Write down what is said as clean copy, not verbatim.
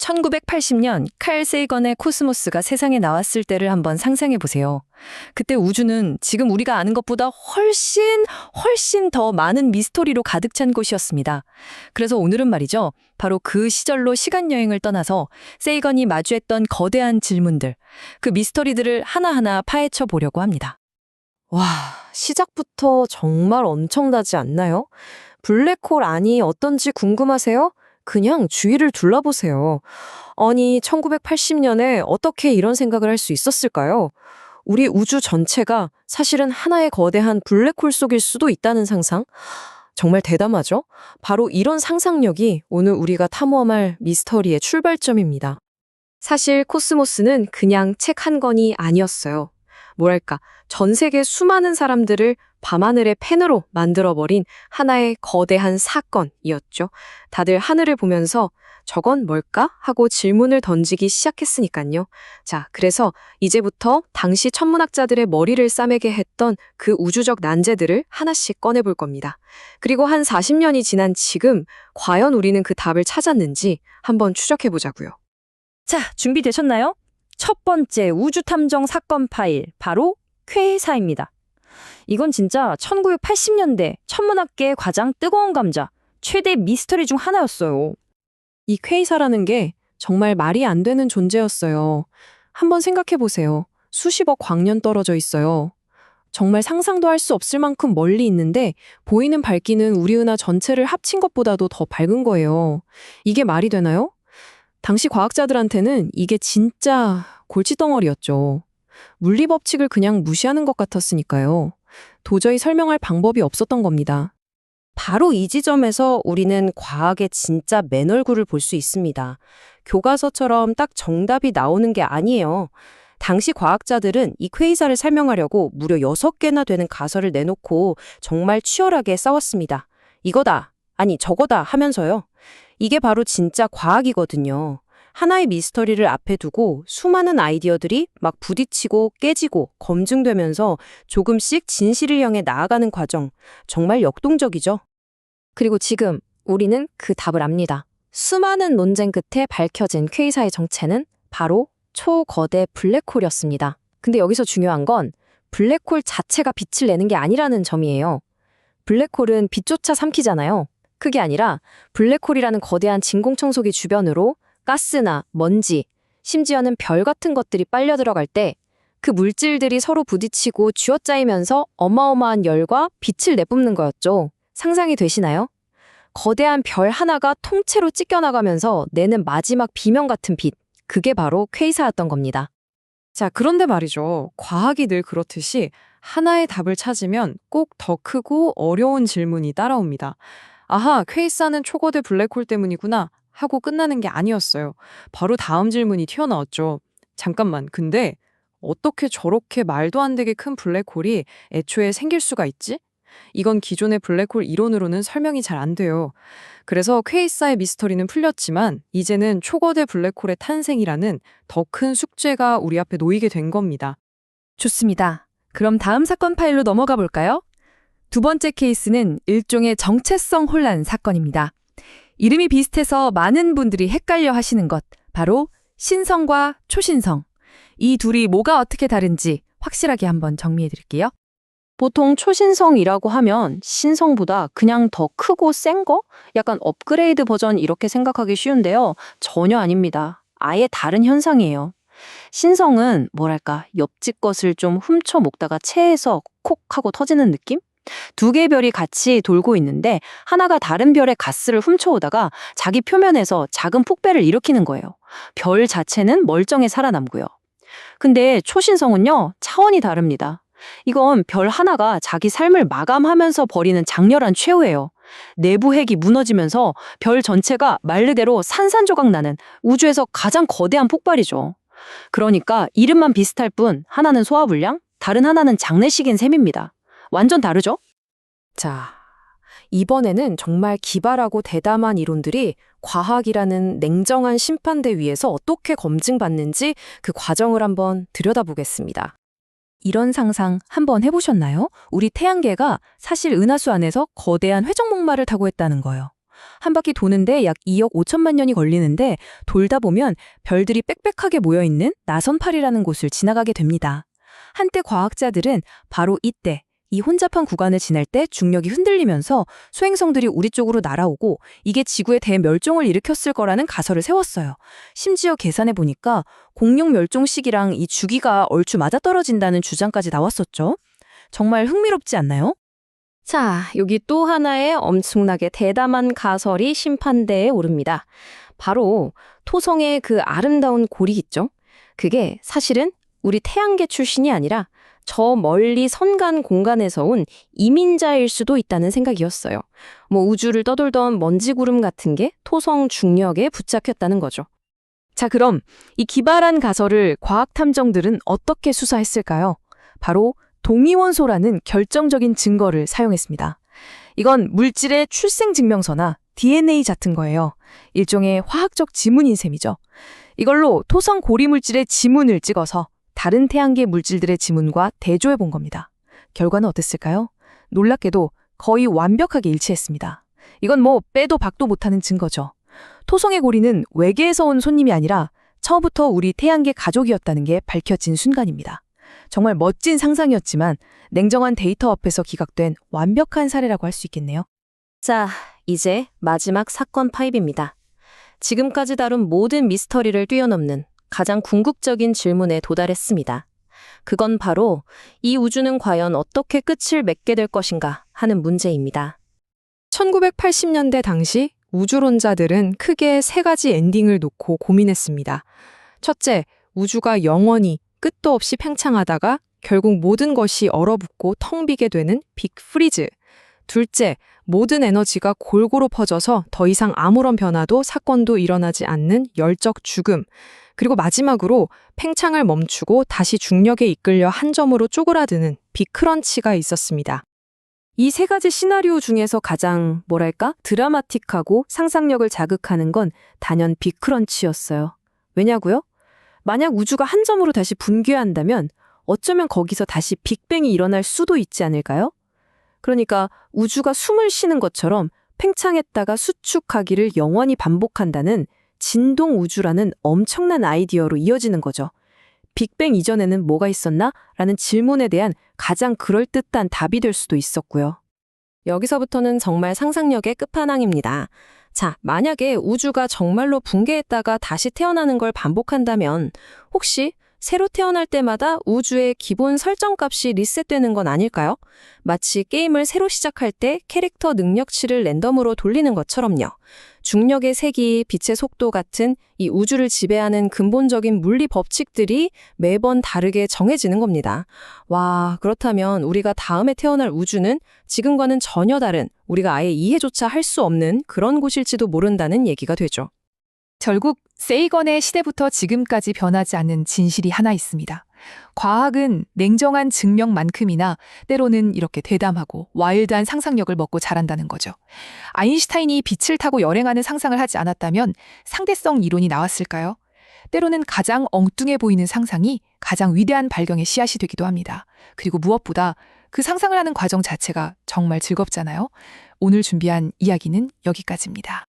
1980년 칼 세이건의 코스모스가 세상에 나왔을 때를 한번 상상해 보세요. 그때 우주는 지금 우리가 아는 것보다 훨씬 더 많은 미스터리로 가득 찬 곳이었습니다. 그래서 오늘은 말이죠. 바로 그 시절로 시간여행을 떠나서 세이건이 마주했던 거대한 질문들, 그 미스터리들을 하나하나 파헤쳐 보려고 합니다. 와, 시작부터 정말 엄청나지 않나요? 블랙홀 안이 어떤지 궁금하세요? 그냥 주위를 둘러보세요. 아니, 1980년에 어떻게 이런 생각을 할 수 있었을까요? 우리 우주 전체가 사실은 하나의 거대한 블랙홀 속일 수도 있다는 상상? 정말 대담하죠? 바로 이런 상상력이 오늘 우리가 탐험할 미스터리의 출발점입니다. 사실 코스모스는 그냥 책 한 권이 아니었어요. 뭐랄까, 전 세계 수많은 사람들을 밤하늘의 펜으로 만들어버린 하나의 거대한 사건이었죠. 다들 하늘을 보면서 저건 뭘까? 하고 질문을 던지기 시작했으니까요. 자, 그래서 이제부터 당시 천문학자들의 머리를 싸매게 했던 그 우주적 난제들을 하나씩 꺼내볼 겁니다. 그리고 한 40년이 지난 지금 과연 우리는 그 답을 찾았는지 한번 추적해보자고요. 자, 준비되셨나요? 첫 번째 우주 탐정 사건 파일, 바로 퀘이사입니다. 이건 진짜 1980년대 천문학계의 가장 뜨거운 감자, 최대 미스터리 중 하나였어요. 이 퀘이사라는 게 정말 말이 안 되는 존재였어요. 한번 생각해 보세요. 수십억 광년 떨어져 있어요. 정말 상상도 할 수 없을 만큼 멀리 있는데 보이는 밝기는 우리 은하 전체를 합친 것보다도 더 밝은 거예요. 이게 말이 되나요? 당시 과학자들한테는 이게 진짜 골칫덩어리였죠. 물리 법칙을 그냥 무시하는 것 같았으니까요. 도저히 설명할 방법이 없었던 겁니다. 바로 이 지점에서 우리는 과학의 진짜 맨 얼굴을 볼 수 있습니다. 교과서처럼 딱 정답이 나오는 게 아니에요. 당시 과학자들은 이 퀘이사를 설명하려고 무려 6개나 되는 가설을 내놓고 정말 치열하게 싸웠습니다. 이거다, 아니 저거다 하면서요. 이게 바로 진짜 과학이거든요. 하나의 미스터리를 앞에 두고 수많은 아이디어들이 막 부딪히고 깨지고 검증되면서 조금씩 진실을 향해 나아가는 과정, 정말 역동적이죠. 그리고 지금 우리는 그 답을 압니다. 수많은 논쟁 끝에 밝혀진 퀘이사의 정체는 바로 초거대 블랙홀이었습니다. 근데 여기서 중요한 건 블랙홀 자체가 빛을 내는 게 아니라는 점이에요. 블랙홀은 빛조차 삼키잖아요. 그게 아니라 블랙홀이라는 거대한 진공청소기 주변으로 가스나 먼지, 심지어는 별 같은 것들이 빨려 들어갈 때 그 물질들이 서로 부딪히고 쥐어짜이면서 어마어마한 열과 빛을 내뿜는 거였죠. 상상이 되시나요? 거대한 별 하나가 통째로 찢겨나가면서 내는 마지막 비명 같은 빛, 그게 바로 퀘이사였던 겁니다. 자, 그런데 말이죠. 과학이 늘 그렇듯이 하나의 답을 찾으면 꼭 더 크고 어려운 질문이 따라옵니다. 아하, 퀘이사는 초거대 블랙홀 때문이구나 하고 끝나는 게 아니었어요. 바로 다음 질문이 튀어나왔죠. 잠깐만, 근데 어떻게 저렇게 말도 안 되게 큰 블랙홀이 애초에 생길 수가 있지? 이건 기존의 블랙홀 이론으로는 설명이 잘 안 돼요. 그래서 퀘이사의 미스터리는 풀렸지만 이제는 초거대 블랙홀의 탄생이라는 더 큰 숙제가 우리 앞에 놓이게 된 겁니다. 좋습니다. 그럼 다음 사건 파일로 넘어가 볼까요? 두 번째 케이스는 일종의 정체성 혼란 사건입니다. 이름이 비슷해서 많은 분들이 헷갈려 하시는 것, 바로 신성과 초신성. 이 둘이 뭐가 어떻게 다른지 확실하게 한번 정리해 드릴게요. 보통 초신성이라고 하면 신성보다 그냥 더 크고 센 거? 약간 업그레이드 버전 이렇게 생각하기 쉬운데요. 전혀 아닙니다. 아예 다른 현상이에요. 신성은 뭐랄까, 옆집 것을 좀 훔쳐 먹다가 체해서 콕 하고 터지는 느낌? 두 개의 별이 같이 돌고 있는데 하나가 다른 별의 가스를 훔쳐오다가 자기 표면에서 작은 폭발을 일으키는 거예요. 별 자체는 멀쩡히 살아남고요. 근데 초신성은요, 차원이 다릅니다. 이건 별 하나가 자기 삶을 마감하면서 벌이는 장렬한 최후예요. 내부 핵이 무너지면서 별 전체가 말 그대로 산산조각 나는 우주에서 가장 거대한 폭발이죠. 그러니까 이름만 비슷할 뿐 하나는 소화불량, 다른 하나는 장례식인 셈입니다. 완전 다르죠? 자, 이번에는 정말 기발하고 대담한 이론들이 과학이라는 냉정한 심판대 위에서 어떻게 검증받는지 그 과정을 한번 들여다보겠습니다. 이런 상상 한번 해보셨나요? 우리 태양계가 사실 은하수 안에서 거대한 회전목마를 타고 있다는 거예요. 한 바퀴 도는데 약 2억 5천만 년이 걸리는데 돌다 보면 별들이 빽빽하게 모여있는 나선팔이라는 곳을 지나가게 됩니다. 한때 과학자들은 바로 이때 이 혼잡한 구간을 지날 때 중력이 흔들리면서 소행성들이 우리 쪽으로 날아오고 이게 지구의 대멸종을 일으켰을 거라는 가설을 세웠어요. 심지어 계산해 보니까 공룡 멸종 시기랑 이 주기가 얼추 맞아떨어진다는 주장까지 나왔었죠. 정말 흥미롭지 않나요? 자, 여기 또 하나의 엄청나게 대담한 가설이 심판대에 오릅니다. 바로 토성의 그 아름다운 고리 있죠? 그게 사실은 우리 태양계 출신이 아니라 저 멀리 선간 공간에서 온 이민자일 수도 있다는 생각이었어요. 우주를 떠돌던 먼지구름 같은 게 토성 중력에 붙잡혔다는 거죠. 자, 그럼 이 기발한 가설을 과학탐정들은 어떻게 수사했을까요? 바로 동위원소라는 결정적인 증거를 사용했습니다. 이건 물질의 출생증명서나 DNA 같은 거예요. 일종의 화학적 지문인 셈이죠. 이걸로 토성 고리물질의 지문을 찍어서 다른 태양계 물질들의 지문과 대조해 본 겁니다. 결과는 어땠을까요? 놀랍게도 거의 완벽하게 일치했습니다. 이건 빼도 박도 못하는 증거죠. 토성의 고리는 외계에서 온 손님이 아니라 처음부터 우리 태양계 가족이었다는 게 밝혀진 순간입니다. 정말 멋진 상상이었지만 냉정한 데이터 앞에서 기각된 완벽한 사례라고 할 수 있겠네요. 자, 이제 마지막 사건 파입입니다. 지금까지 다룬 모든 미스터리를 뛰어넘는 가장 궁극적인 질문에 도달했습니다. 그건 바로 이 우주는 과연 어떻게 끝을 맺게 될 것인가 하는 문제입니다. 1980년대 당시 우주론자들은 크게 세 가지 엔딩을 놓고 고민했습니다. 첫째, 우주가 영원히 끝도 없이 팽창하다가 결국 모든 것이 얼어붙고 텅 비게 되는 빅 프리즈. 둘째, 모든 에너지가 골고루 퍼져서 더 이상 아무런 변화도 사건도 일어나지 않는 열적 죽음. 그리고 마지막으로 팽창을 멈추고 다시 중력에 이끌려 한 점으로 쪼그라드는 빅크런치가 있었습니다. 이 세 가지 시나리오 중에서 가장 드라마틱하고 상상력을 자극하는 건 단연 빅크런치였어요. 왜냐고요? 만약 우주가 한 점으로 다시 붕괴한다면 어쩌면 거기서 다시 빅뱅이 일어날 수도 있지 않을까요? 그러니까 우주가 숨을 쉬는 것처럼 팽창했다가 수축하기를 영원히 반복한다는 진동 우주라는 엄청난 아이디어로 이어지는 거죠. 빅뱅 이전에는 뭐가 있었나? 라는 질문에 대한 가장 그럴듯한 답이 될 수도 있었고요. 여기서부터는 정말 상상력의 끝판왕입니다. 자, 만약에 우주가 정말로 붕괴했다가 다시 태어나는 걸 반복한다면 혹시 새로 태어날 때마다 우주의 기본 설정값이 리셋되는 건 아닐까요? 마치 게임을 새로 시작할 때 캐릭터 능력치를 랜덤으로 돌리는 것처럼요. 중력의 세기, 빛의 속도 같은 이 우주를 지배하는 근본적인 물리 법칙들이 매번 다르게 정해지는 겁니다. 와, 그렇다면 우리가 다음에 태어날 우주는 지금과는 전혀 다른, 우리가 아예 이해조차 할 수 없는 그런 곳일지도 모른다는 얘기가 되죠. 결국 세이건의 시대부터 지금까지 변하지 않는 진실이 하나 있습니다. 과학은 냉정한 증명만큼이나 때로는 이렇게 대담하고 와일드한 상상력을 먹고 자란다는 거죠. 아인슈타인이 빛을 타고 여행하는 상상을 하지 않았다면 상대성 이론이 나왔을까요? 때로는 가장 엉뚱해 보이는 상상이 가장 위대한 발견의 씨앗이 되기도 합니다. 그리고 무엇보다 그 상상을 하는 과정 자체가 정말 즐겁잖아요. 오늘 준비한 이야기는 여기까지입니다.